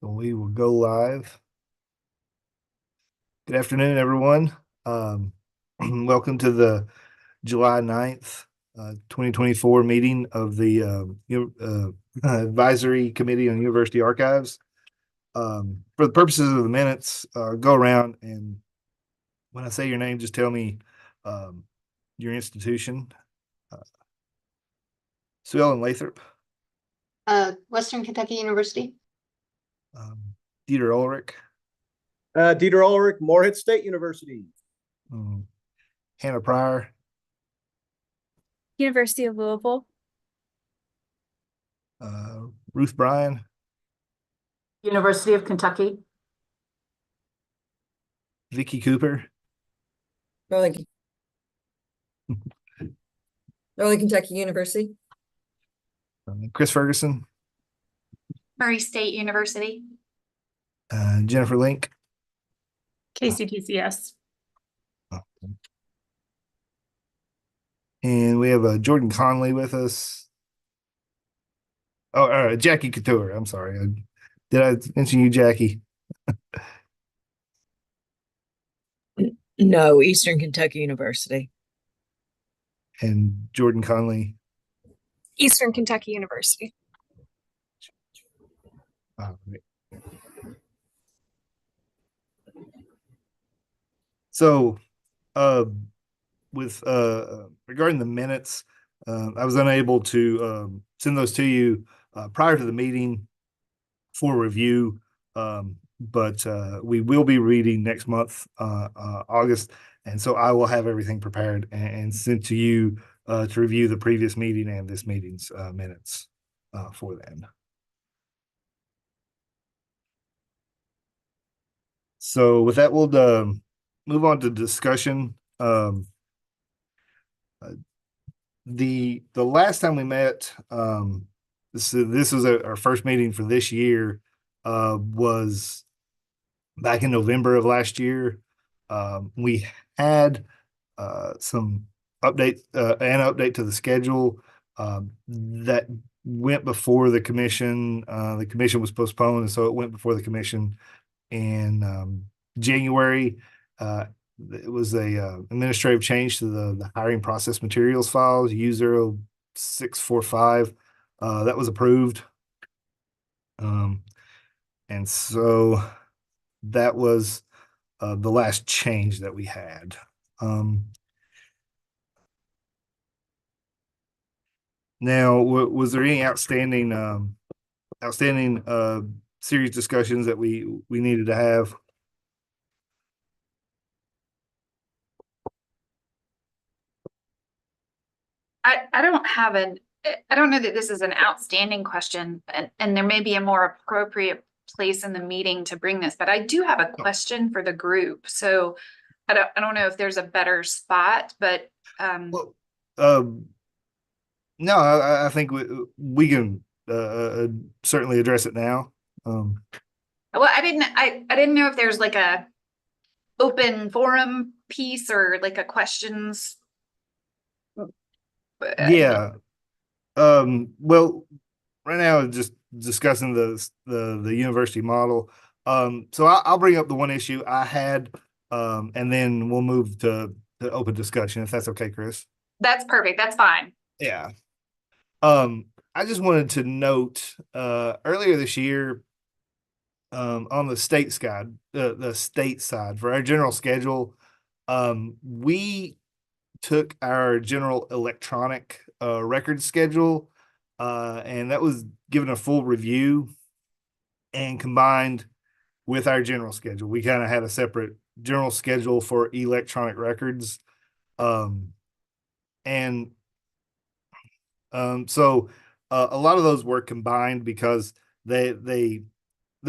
So we will go live. Good afternoon, everyone. Welcome to the July 9th, 2024 meeting of the Advisory Committee on University Archives. For the purposes of the minutes, go around and when I say your name, just tell me your institution. Sue Ellen Lathrop. Western Kentucky University. Dieter Ulrich. Dieter Ulrich, Morehead State University. Hannah Pryor. University of Louisville. Ruth Bryan. University of Kentucky. Vicky Cooper. Northern Kentucky University. Chris Ferguson. Murray State University. Jennifer Link. KCTCS. And we have Jordan Conley with us. Oh, Jackie Couture. I'm sorry. Did I mention you, Jackie? No, Eastern Kentucky University. And Jordan Conley. Eastern Kentucky University. Right. So, with regarding the minutes, I was unable to send those to you prior to the meeting for review, but we will be reading next month, August, and so I will have everything prepared and sent to you to review the previous meeting and this meeting's minutes for then. So with that, we'll move on to discussion. The last time we met, this was our first meeting for this year, was back in November of last year. We had some update an update to the schedule that went before the commission. The commission was postponed, and so it went before the commission in January. It was a administrative change to the hiring process materials files, U0645. That was approved. And so that was the last change that we had. Now, was there any outstanding serious discussions that we needed to have? I don't know that this is an outstanding question, and there may be a more appropriate place in the meeting to bring this, but I do have a question for the group. So I don't know if there's a better spot, but no, I think we can certainly address it now. well, I didn't know if there's like a open forum piece or like a questions. Yeah. Well, right now just discussing the university model. So I'll bring up the one issue I had, and then we'll move to open discussion if that's okay, Chris. That's perfect. That's fine. Yeah. I just wanted to note earlier this year, on the state side, the state side for our general schedule, we took our general electronic record schedule, and that was given a full review and combined with our general schedule. We kind of had a separate general schedule for electronic records. So a lot of those were combined because there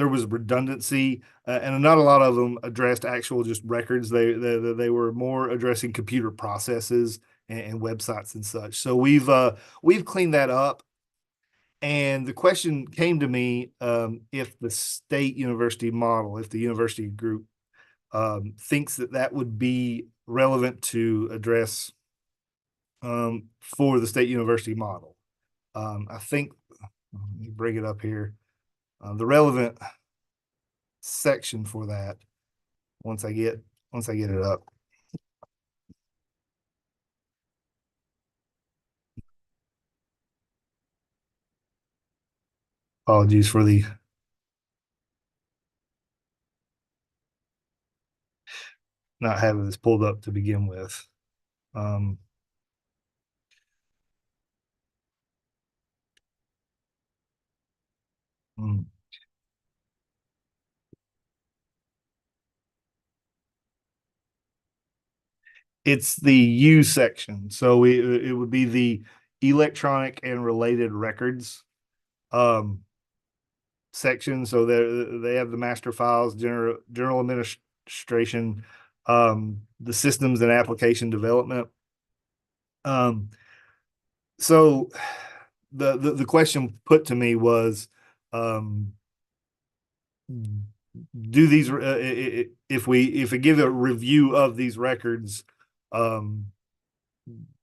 was redundancy, and not a lot of them addressed actual just records. They were more addressing computer processes and websites and such. So we've cleaned that up. And the question came to me, if the state university model, if the university group thinks that would be relevant to address for the state university model. I think, let me bring it up here. The relevant section for that once I get it up. Apologies for the not having this pulled up to begin with. Um, mm. It's the U section. So it would be the electronic and related records section. So they have the master files, general administration, the systems and application development. So the question put to me was, do these if we give a review of these records,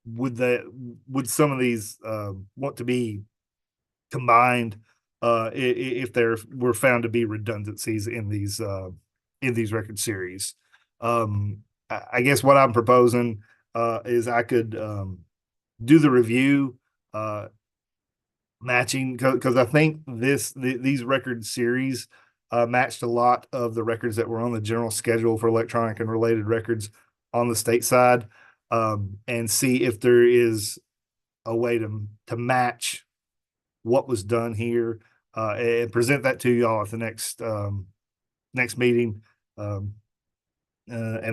would some of these want to be combined if there were found to be redundancies in these record series? I guess what I'm proposing is I could do the review matching, because I think these record series matched a lot of the records that were on the general schedule for electronic and related records on the state side, and see if there is a way to match what was done here, and present that to y'all at the next meeting, and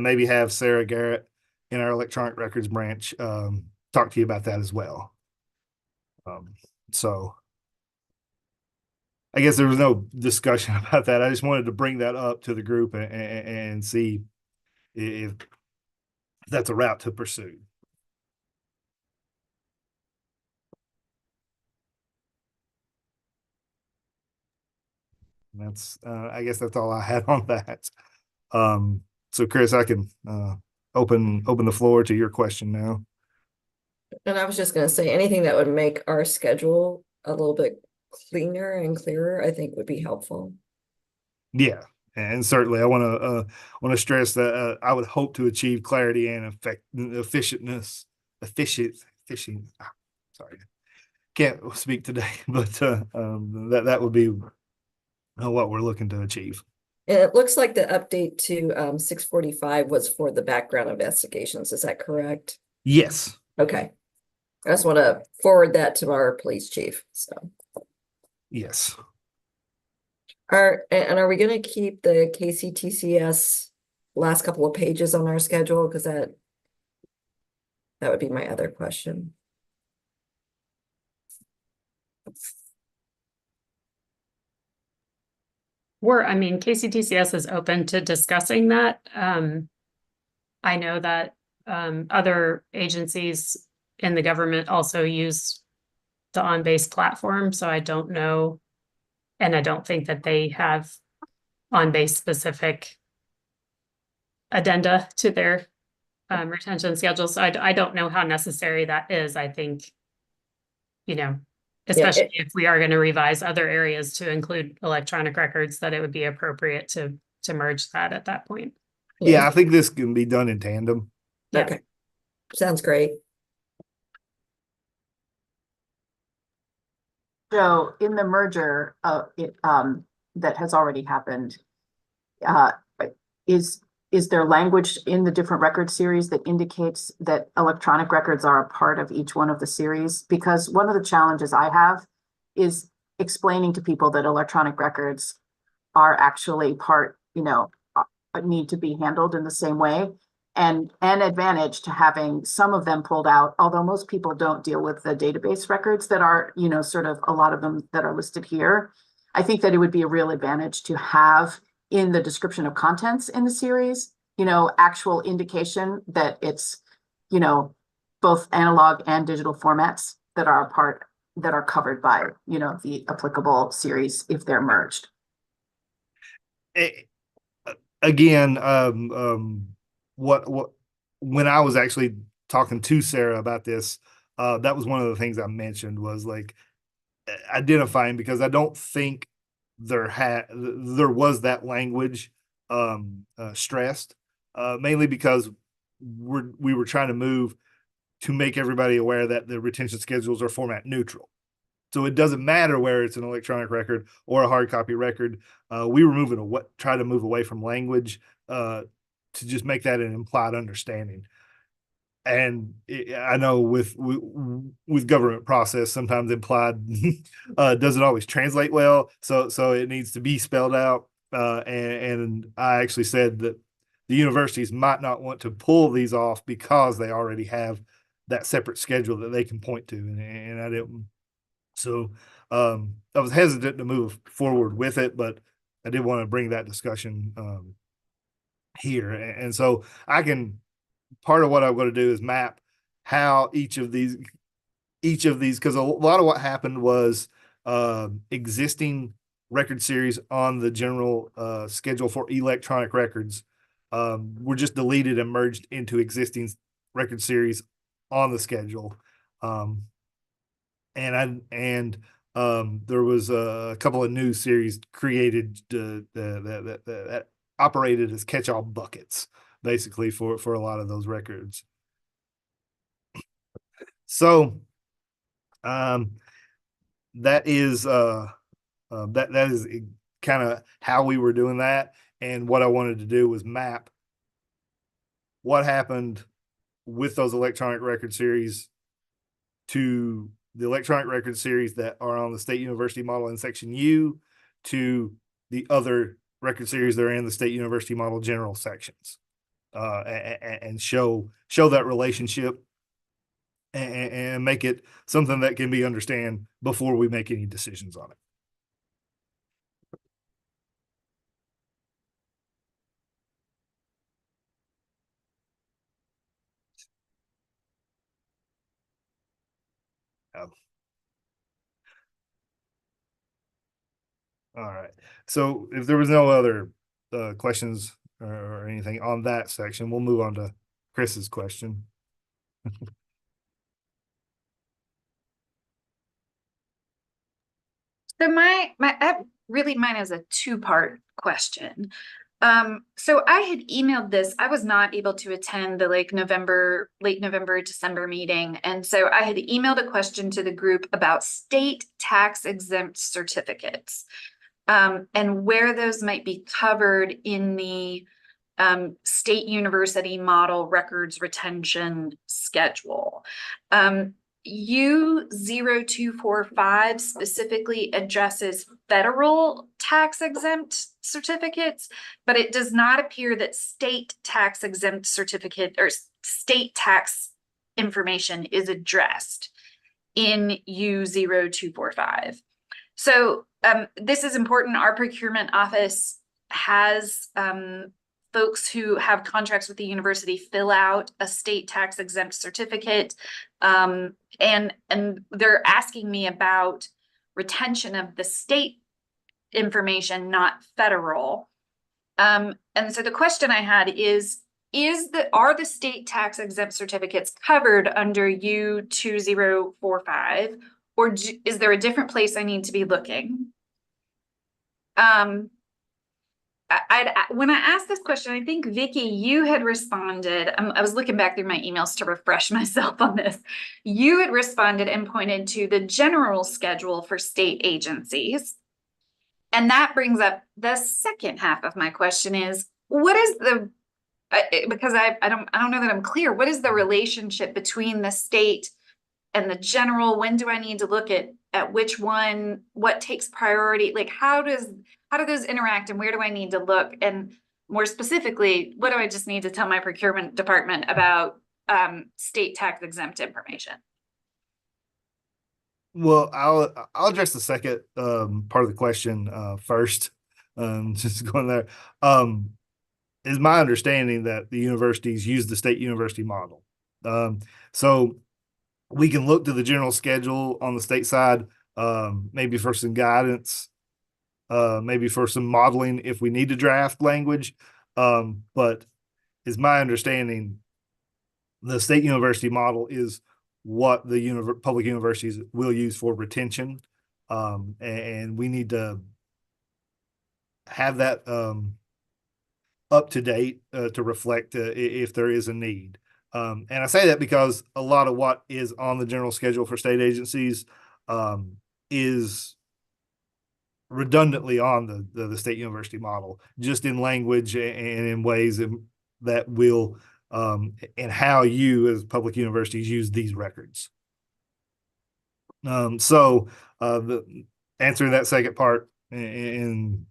maybe have Sarah Garrett in our electronic records branch talk to you about that as well. So I guess there was no discussion about that. I just wanted to bring that up to the group and see if that's a route to pursue. And that's I guess that's all I had on that. So Chris, I can open the floor to your question now. And I was just gonna say, anything that would make our schedule a little bit cleaner and clearer, I think would be helpful. Yeah, and certainly I want to stress that I would hope to achieve clarity and efficient. Sorry, can't speak today, but that would be what we're looking to achieve. And it looks like the update to 645 was for the background investigations. Is that correct? Yes. Okay. I just want to forward that to our police chief. So Yes. are we going to keep the KCTCS last couple of pages on our schedule? Because that would be my other question. I mean, KCTCS is open to discussing that. I know that other agencies in the government also use the on-base platform, so I don't know. And I don't think that they have on-base specific addenda to their retention schedules. So I don't know how necessary that is. I think, especially if we are going to revise other areas to include electronic records, that it would be appropriate to merge that at that point. Yeah, I think this can be done in tandem. Yeah. Okay. Sounds great. So in the merger that has already happened, is there language in the different record series that indicates that electronic records are a part of each one of the series? Because one of the challenges I have is explaining to people that electronic records are actually need to be handled in the same way. And an advantage to having some of them pulled out, although most people don't deal with the database records that are, sort of a lot of them that are listed here. I think that it would be a real advantage to have in the description of contents in the series, actual indication that it's, both analog and digital formats that are covered by, the applicable series if they're merged. Again, what when I was actually talking to Sarah about this, that was one of the things I mentioned was like identifying, because I don't think there was that language stressed, mainly because we were trying to move to make everybody aware that the retention schedules are format neutral. So it doesn't matter where it's an electronic record or a hard copy record. We were try to move away from language to just make that an implied understanding. And I know with government process, sometimes implied doesn't always translate well. So it needs to be spelled out. And I actually said that the universities might not want to pull these off because they already have that separate schedule that they can point to. And I didn't. So I was hesitant to move forward with it, but I did want to bring that discussion here. And so part of what I'm going to do is map how each of these, because a lot of what happened was existing record series on the general schedule for electronic records were just deleted and merged into existing record series on the schedule. And there was a couple of new series created that operated as catch-all buckets, basically for a lot of those records. So that is that is kind of how we were doing that. And what I wanted to do was map what happened with those electronic record series to the electronic record series that are on the State University model in Section U to the other record series that are in the State University model general sections, and show that relationship and make it something that can be understood before we make any decisions on it. All right. So if there was no other questions or anything on that section, we'll move on to Chris's question. So mine is a two-part question. So I had emailed this. I was not able to attend the late November, December meeting. And so I had emailed a question to the group about state tax exempt certificates, and where those might be covered in the state university model records retention schedule. U0245 specifically addresses federal tax exempt certificates, but it does not appear that state tax exempt certificate or state tax information is addressed in U0245. So this is important. Our procurement office has folks who have contracts with the university fill out a state tax exempt certificate. And they're asking me about retention of the state information, not federal. And so the question I had are the state tax exempt certificates covered under U2045, or is there a different place I need to be looking? When I asked this question, I think Vicky, you had responded. I was looking back through my emails to refresh myself on this. You had responded and pointed to the general schedule for state agencies. And that brings up the second half of my question is, what is the, because I don't know that I'm clear. What is the relationship between the state and the general? When do I need to look at which one, what takes priority? Like, how do those interact and where do I need to look? And more specifically, what do I just need to tell my procurement department about state tax exempt information? Well, I'll address the second part of the question first. Just going there. Is my understanding that the universities use the state university model. So we can look to the general schedule on the state side, maybe for some guidance, maybe for some modeling if we need to draft language. But is my understanding the state university model is what the public universities will use for retention. And we need to have that up to date to reflect if there is a need. And I say that because a lot of what is on the general schedule for state agencies is redundantly on the state university model, just in language and in ways that will and how you as public universities use these records. So answering that second part in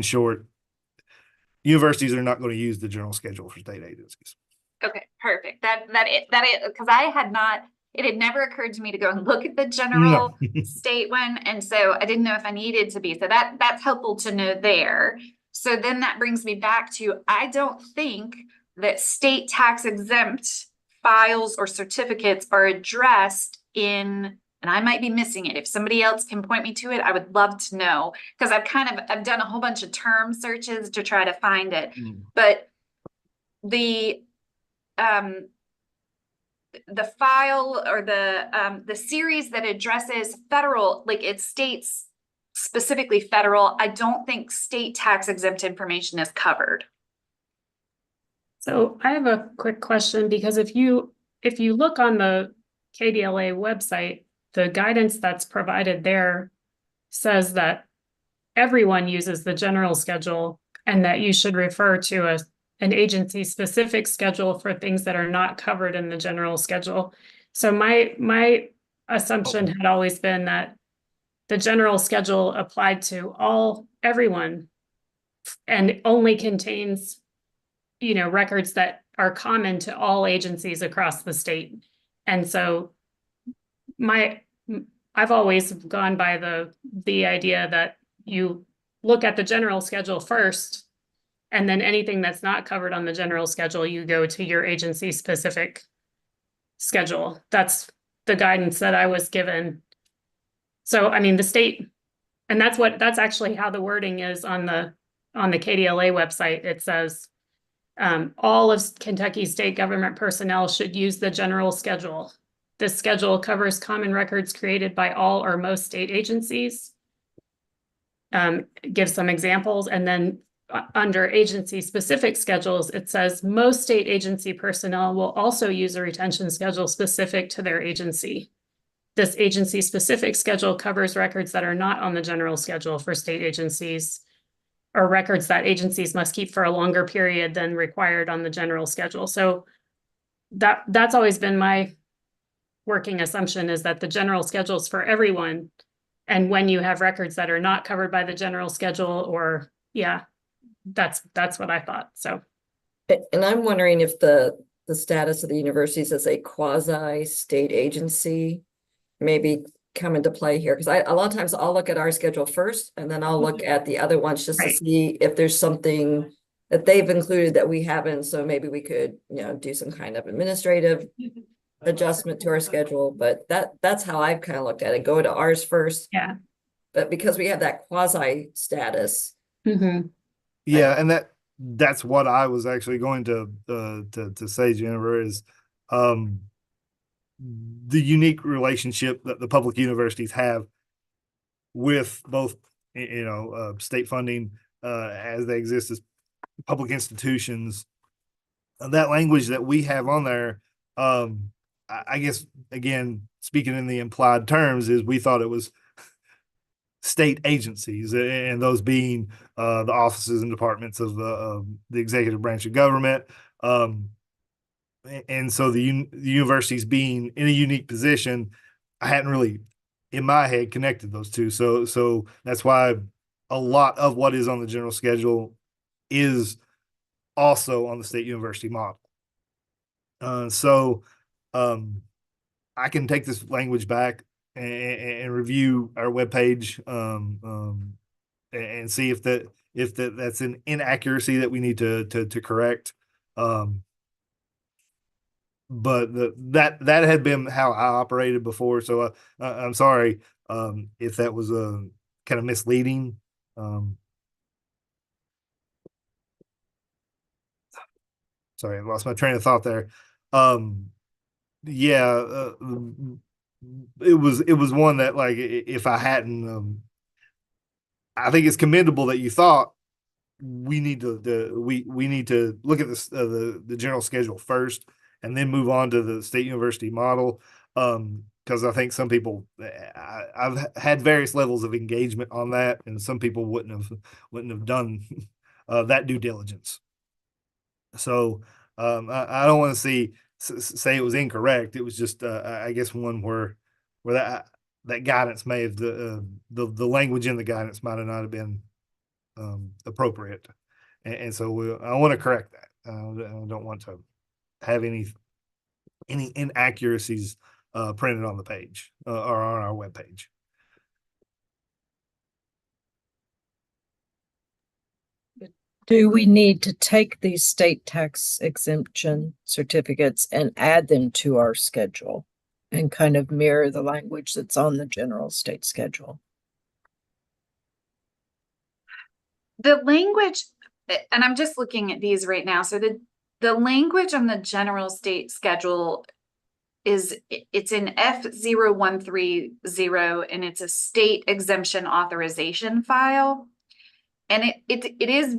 short, universities are not going to use the general schedule for state agencies. Okay, perfect. Because it had never occurred to me to go and look at the general state one. And so I didn't know if I needed to be. So that's helpful to know there. So then that brings me back to, I don't think that state tax exempt files or certificates are addressed in, and I might be missing it. If somebody else can point me to it, I would love to know, because I've done a whole bunch of term searches to try to find it. But the file or the series that addresses federal, like it states specifically federal, I don't think state tax exempt information is covered. So I have a quick question, because if you look on the KDLA website, the guidance that's provided there says that everyone uses the general schedule and that you should refer to an agency-specific schedule for things that are not covered in the general schedule. So my assumption had always been that the general schedule applied to everyone and only contains, records that are common to all agencies across the state. And so I've always gone by the idea that you look at the general schedule first, and then anything that's not covered on the general schedule, you go to your agency specific schedule. That's the guidance that I was given. So, I mean, the state, and that's actually how the wording is on the KDLA website. It says, all of Kentucky state government personnel should use the general schedule. This schedule covers common records created by all or most state agencies. Give some examples, and then under agency-specific schedules, it says most state agency personnel will also use a retention schedule specific to their agency. This agency-specific schedule covers records that are not on the general schedule for state agencies, or records that agencies must keep for a longer period than required on the general schedule. So that's always been my working assumption, is that the general schedule is for everyone. And when you have records that are not covered by the general schedule, or that's what I thought. So, And I'm wondering if the status of the universities as a quasi-state agency maybe come into play here, because a lot of times I'll look at our schedule first, and then I'll look at the other ones just to Right. see if there's something that they've included that we haven't. So maybe we could, do some kind of administrative adjustment to our schedule. But that's how I've kind of looked at it. Go to ours first. yeah. But because we have that quasi status, Yeah, and that's what I was actually going to say, Jennifer, is the unique relationship that the public universities have with both, state funding as they exist as public institutions. That language that we have on there, I guess, again, speaking in the implied terms, is we thought it was state agencies, and those being the offices and departments of the executive branch of government. And so the universities being in a unique position, I hadn't really, in my head, connected those two. So that's why a lot of what is on the general schedule is also on the state university model. So I can take this language back and review our webpage and see if that's an inaccuracy that we need to correct. But that had been how I operated before. So I'm sorry if that was kind of misleading. Sorry, I lost my train of thought there. Yeah, it was one that, like, if I hadn't, I think it's commendable that you thought we need we need to look at this, the general schedule first and then move on to the state university model. Because I think some people, I've had various levels of engagement on that, and some people wouldn't have done that due diligence. So I don't want to say it was incorrect. It was just I guess one where that guidance may have the language in the guidance might have not have been appropriate, and so I want to correct that. I don't want to have any inaccuracies printed on the page or on our webpage. Do we need to take these state tax exemption certificates and add them to our schedule and kind of mirror the language that's on the general state schedule? The language, and I'm just looking at these right now. So the language on the general state schedule it's in F0130, and it's a state exemption authorization file. And it is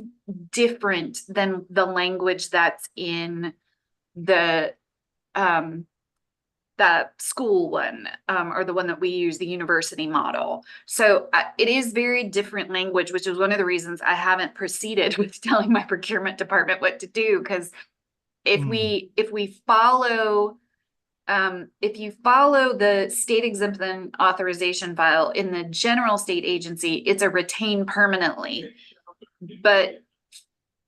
different than the language that's in the school one, or the one that we use, the university model. So it is very different language, which is one of the reasons I haven't proceeded with telling my procurement department what to do. Because if we follow, if you follow the state exemption authorization file in the general state agency, it's a retain permanently. But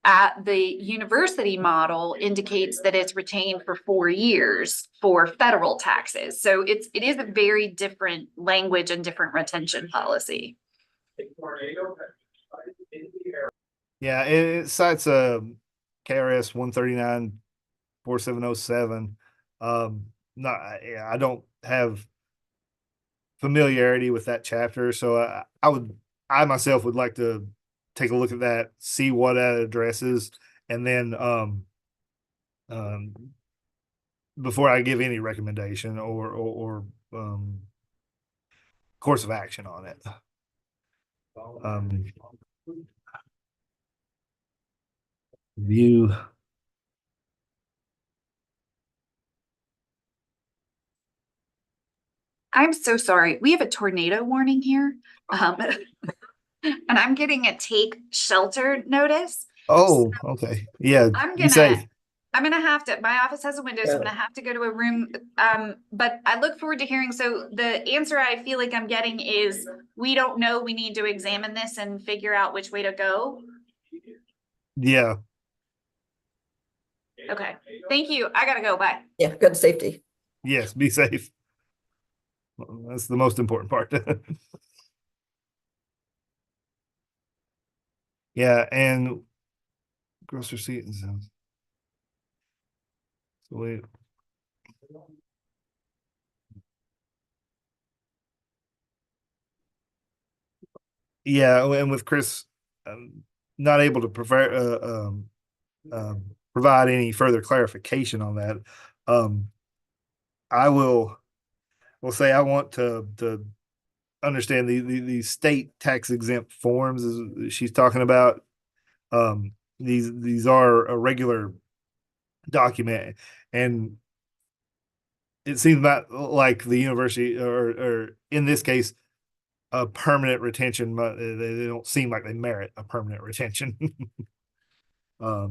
at the university model indicates that it's retained for 4 years for federal taxes. So it is a very different language and different retention policy. Yeah, it cites KRS 139-4707. I don't have familiarity with that chapter, so I myself would like to take a look at that, see what that addresses, and then before I give any recommendation or course of action on it. View. I'm so sorry. We have a tornado warning here. And I'm getting a take shelter notice. Oh, okay. Yeah. Be safe. I'm gonna have to, my office has a window, so I'm gonna have to go to a room. But I look forward to hearing. So the answer I feel like I'm getting is, we don't know. We need to examine this and figure out which way to go. Yeah. Okay. Thank you. I gotta go. Bye. Yeah, good safety. Yes. Be safe. That's the most important part. Yeah, and gross receipt and sounds. So wait. Yeah, and with Chris not able to provide any further clarification on that, I will say I want to understand the state tax exempt forms as she's talking about. These are a regular document, and it seems not like the university or in this case a permanent retention. They don't seem like they merit a permanent retention. The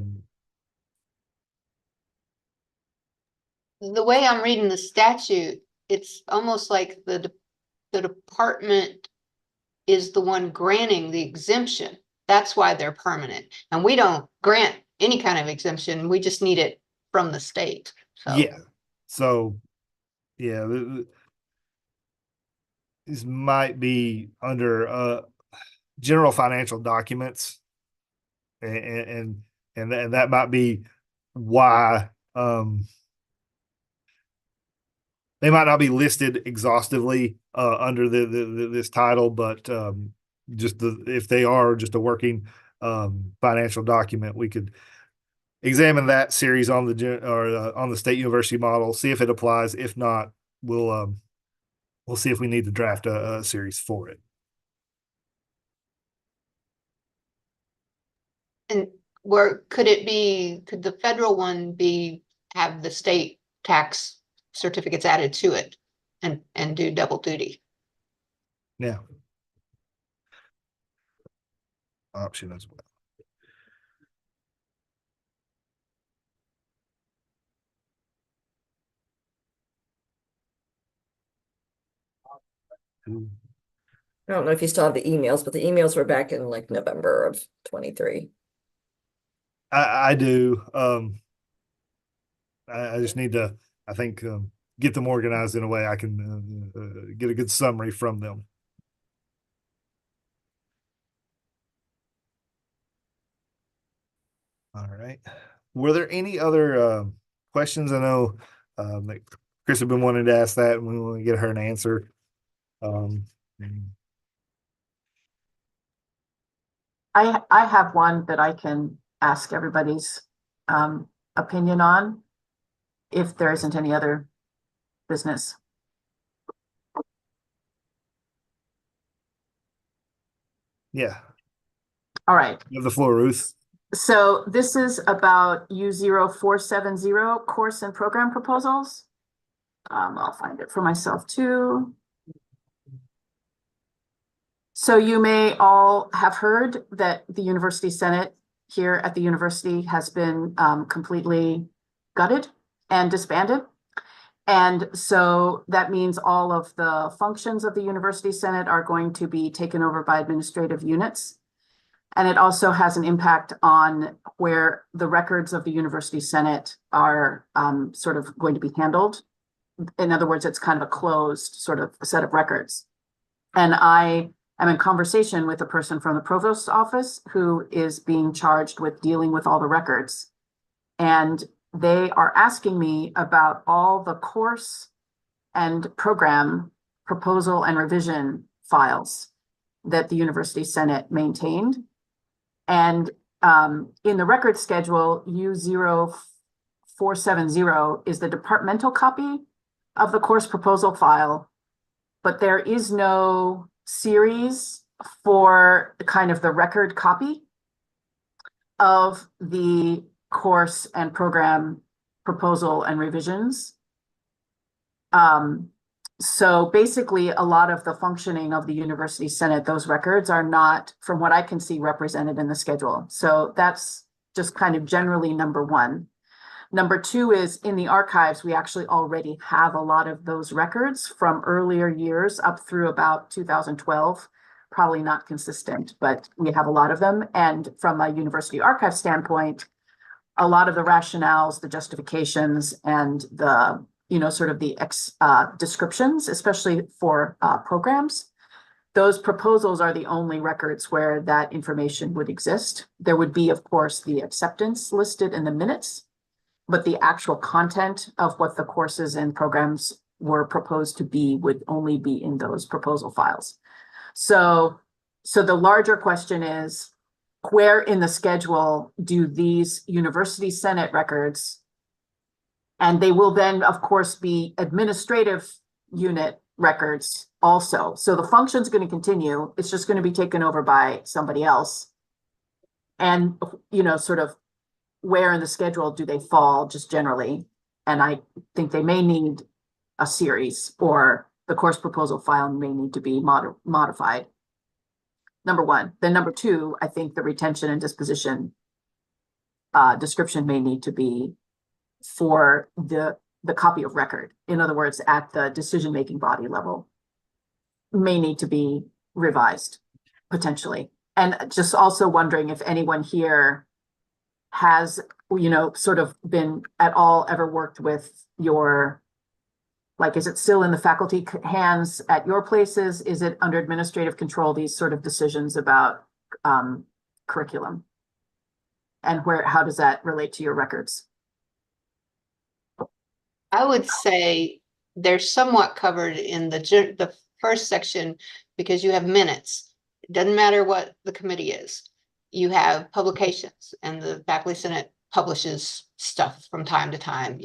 way I'm reading the statute, it's almost like the department is the one granting the exemption. That's why they're permanent. And we don't grant any kind of exemption. We just need it from the state. So Yeah. So yeah, this might be under general financial documents, and that might be why they might not be listed exhaustively under this title, but just if they are just a working financial document, we could examine that series on the state university model, see if it applies. If not, we'll see if we need to draft a series for it. where could the federal one have the state tax certificates added to it and do double duty? Yeah. Option as well. Ooh. I don't know if you still have the emails, but the emails were back in like November of 23. I do. I just need to, I think, get them organized in a way I can get a good summary from them. All right. Were there any other questions? I know that Chris had been wanting to ask that, and we want to get her an answer. I have one that I can ask everybody's opinion on, if there isn't any other business. Yeah. All right. You have the floor, Ruth. So this is about U0470 course and program proposals. I'll find it for myself too. So you may all have heard that the University Senate here at the university has been completely gutted and disbanded. And so that means all of the functions of the University Senate are going to be taken over by administrative units. And it also has an impact on where the records of the University Senate are sort of going to be handled. In other words, it's kind of a closed sort of set of records. And I am in conversation with a person from the provost's office who is being charged with dealing with all the records. And they are asking me about all the course and program proposal and revision files that the University Senate maintained. And in the record schedule, U0470 is the departmental copy of the course proposal file, but there is no series for kind of the record copy of the course and program proposal and revisions. So basically, a lot of the functioning of the University Senate, those records are not, from what I can see, represented in the schedule. So that's just kind of generally number one. Number two is in the archives, we actually already have a lot of those records from earlier years up through about 2012. Probably not consistent, but we have a lot of them. And from a university archive standpoint, a lot of the rationales, the justifications, and the sort of the descriptions, especially for programs, those proposals are the only records where that information would exist. There would be, of course, the acceptance listed in the minutes, but the actual content of what the courses and programs were proposed to be would only be in those proposal files. So the larger question is, where in the schedule do these University Senate records, and they will then, of course, be administrative unit records also. So the function's going to continue. It's just going to be taken over by somebody else. And, sort of where in the schedule do they fall just generally? And I think they may need a series, or the course proposal file may need to be modified. Number one. Then number two, I think the retention and disposition description may need to be for the copy of record. In other words, at the decision-making body level, may need to be revised potentially. And just also wondering if anyone here has, sort of been at all ever worked with your, like, is it still in the faculty hands at your places? Is it under administrative control, these sort of decisions about curriculum? And how does that relate to your records? I would say they're somewhat covered in the first section because you have minutes. It doesn't matter what the committee is. You have publications, and the Faculty Senate publishes stuff from time to time.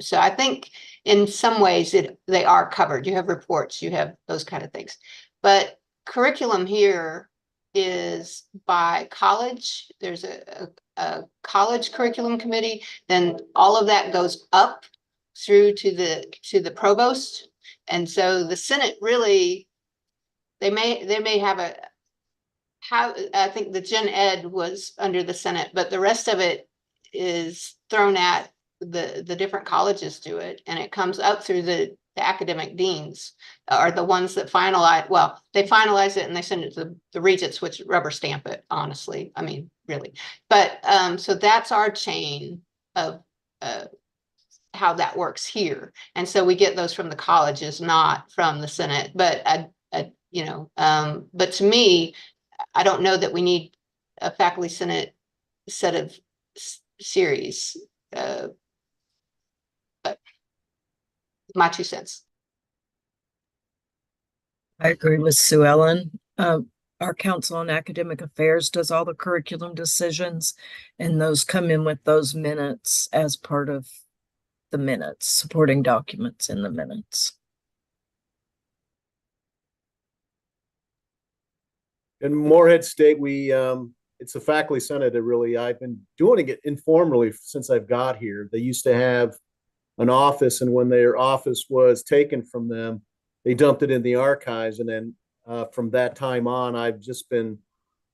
So I think in some ways they are covered. You have reports, you have those kind of things. But curriculum here is by college. There's a college curriculum committee, then all of that goes up through to the provost. And so the Senate really, they may have I think the gen ed was under the Senate, but the rest of it is thrown at the different colleges do it, and it comes up through the academic deans are the ones that finalize. Well, they finalize it and they send it to the regents, which rubber stamp it, honestly. I mean, really. But so that's our chain of how that works here. And so we get those from the colleges, not from the Senate. But but to me, I don't know that we need a faculty Senate set of series. But my 2 cents. I agree with Sue Ellen. Our Council on Academic Affairs does all the curriculum decisions, and those come in with those minutes as part of the minutes, supporting documents in the minutes. In Morehead State, it's a faculty senate. I've been doing it informally since I've got here. They used to have an office, and when their office was taken from them, they dumped it in the archives. And then from that time on, I've just been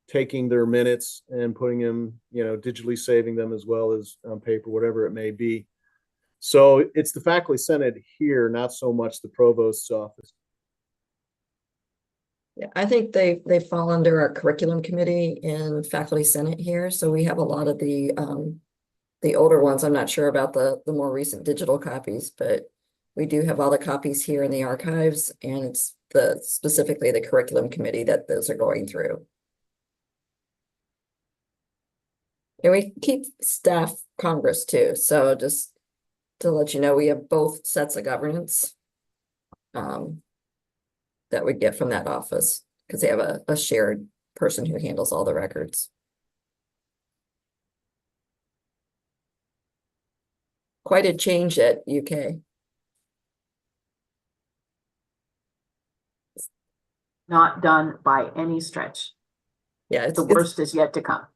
taking their minutes and putting them, digitally saving them as well as on paper, whatever it may be. So it's the faculty senate here, not so much the provost's office. Yeah, I think they fall under our curriculum committee in faculty senate here. So we have a lot of the older ones. I'm not sure about the more recent digital copies, but we do have all the copies here in the archives, and it's specifically the curriculum committee that those are going through. And we keep staff Congress too. So just to let you know, we have both sets of governance that we get from that office, because they have a shared person who handles all the records. Quite a change at UK. Not done by any stretch. Yeah, The worst is yet to come.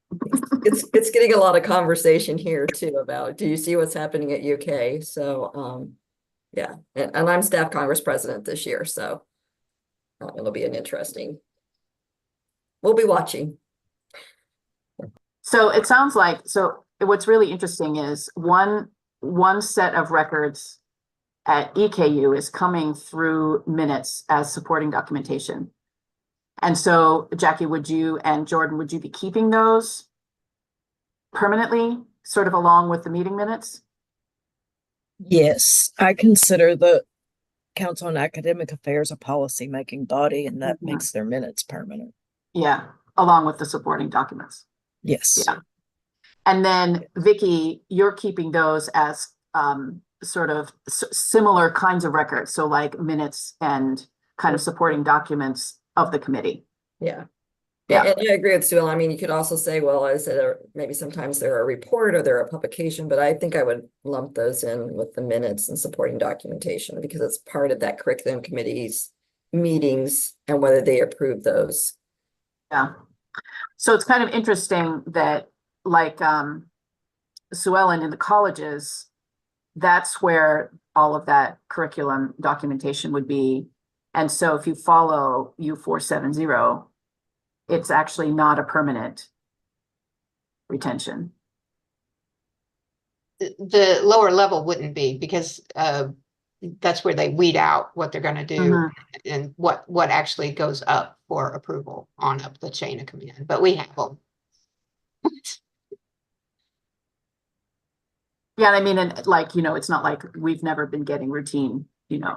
it's getting a lot of conversation here too about, do you see what's happening at UK? So yeah, and I'm staff Congress president this year, so it'll be an interesting, we'll be watching. So it sounds like, so what's really interesting is one set of records at EKU is coming through minutes as supporting documentation. And so Jackie, and Jordan, would you be keeping those permanently, sort of along with the meeting minutes? Yes, I consider the Council on Academic Affairs a policy-making body, and that makes their minutes permanent. Yeah, along with the supporting documents. Yes. Yeah. And then Vicky, you're keeping those as sort of similar kinds of records. So like minutes and kind of supporting documents of the committee. Yeah. Yeah. And I agree with Sue. I mean, you could also say, well, I said, maybe sometimes they're a report or they're a publication, but I think I would lump those in with the minutes and supporting documentation, because it's part of that curriculum committee's meetings and whether they approve those. Yeah. So it's kind of interesting that, like Sue Ellen, in the colleges, that's where all of that curriculum documentation would be. And so if you follow U470, it's actually not a permanent retention. The lower level wouldn't be, because that's where they weed out what they're going to do and what actually goes up for approval on up the chain of command. But we have them. Yeah, I mean, and like, it's not like we've never been getting routine,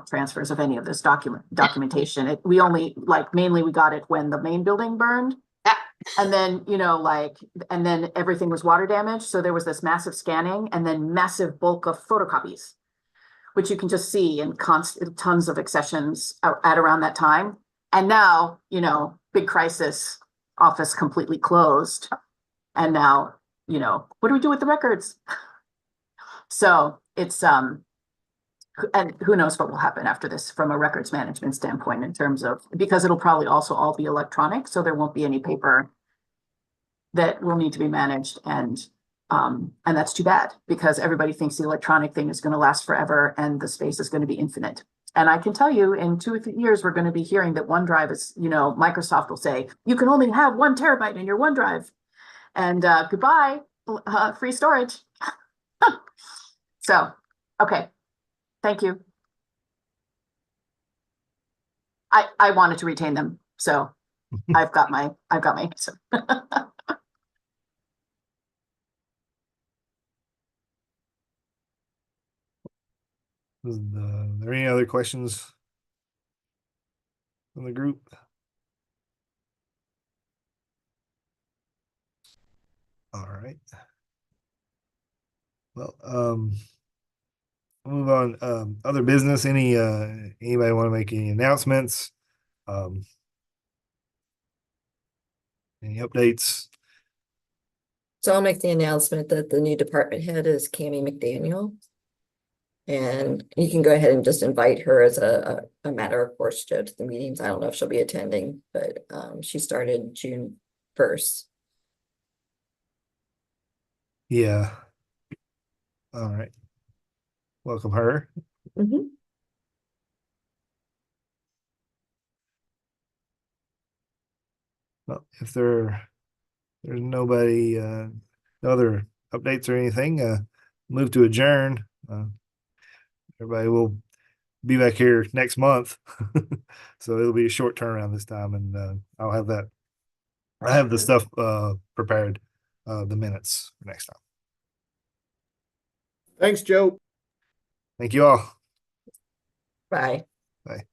transfers of any of this documentation. We only, mainly we got it when the main building burned. And then, and then everything was water damaged. So there was this massive scanning and then massive bulk of photocopies, which you can just see in tons of accessions at around that time. And now, big crisis, office completely closed. And now, what do we do with the records? So it's and who knows what will happen after this from a records management standpoint in terms of, because it'll probably also all be electronic, so there won't be any paper that will need to be managed, and that's too bad, because everybody thinks the electronic thing is going to last forever and the space is going to be infinite. And I can tell you, in 2 or 3 years, we're going to be hearing that OneDrive is, Microsoft will say, you can only have 1 terabyte in your OneDrive, and goodbye, free storage. So, okay, thank you. I wanted to retain them, so I've got my. So. Are there any other questions from the group? All right. Well, move on. Other business, anybody want to make any announcements? Any updates? So I'll make the announcement that the new department head is Cammie McDaniel. And you can go ahead and just invite her as a matter of course, Joe, to the meetings. I don't know if she'll be attending, but she started June 1st. Yeah. All right. Welcome her. Mhm. Well, if there's nobody, no other updates or anything, move to adjourn. Everybody will be back here next month. So it'll be a short turnaround this time, and I have the stuff prepared, the minutes for next time. Thanks, Joe. Thank you all. Bye. Bye.